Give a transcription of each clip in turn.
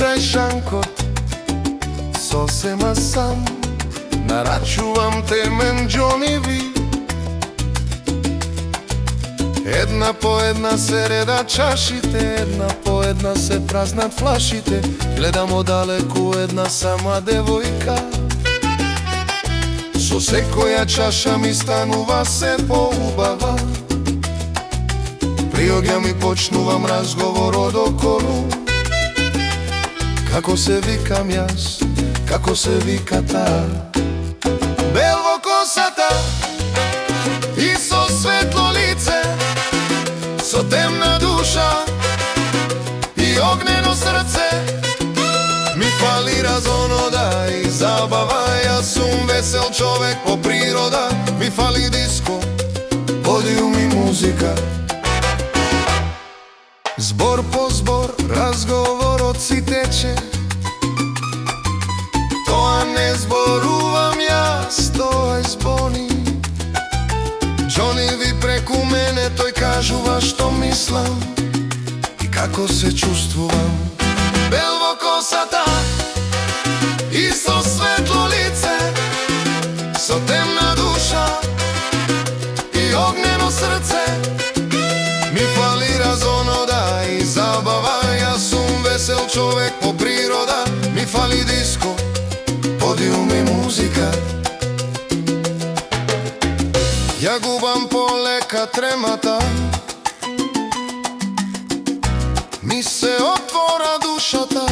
крај шанкот, сосема сам, нарачувам те мен Џони Ви. Една по една се реда чашите, една по една се празнат флашите. Гледам одалеку една сама девојка, со секоја чаша ми станува се поубава. Приоѓам и почнувам разговор од околу. Како се викам јас, како се вика таа? Бел во косата и со светло лице, со темна душа и огнено срце. Ми фали разонода и забава, јас сум весел човек по природа. Ми фали диско, подиум и музика. Збор по збор, разговорот си тече. Тоа не зборувам јас, тоа е збони. Џони Ви преку мене, тој кажува што мислам и како се чувствувам. Бел во косата и со светло лице, со темна душа и огнено срце. Ми фали разонода и забава, јас сум весел човек по природа. Ми фали диско, подиум и музика. Ја губам полека тремата, ми се отвора душата.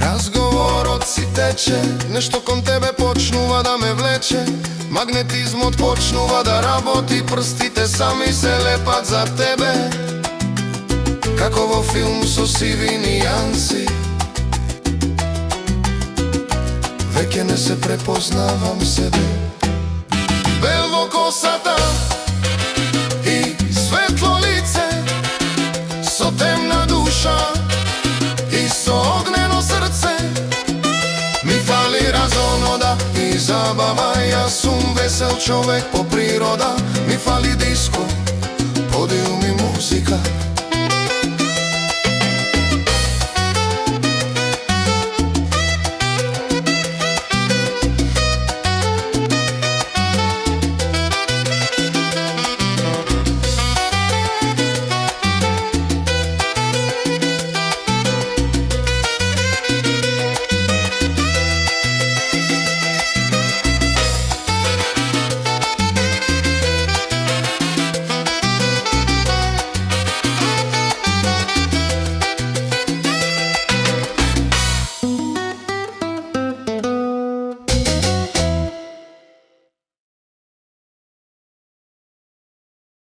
Разговорот си тече, нешто кон тебе почнува да ме влече. Магнетизмот почнува да работи, прстите сами се лепат за тебе. Како во филм со сиви нијанси, веќе не се препознавам себе. Бел во косата и светло лице, со темна душа и со огнено срце. Ми фали разонода и забава, јас сум весел човек по природа. Ми фали диско, подиум и музика.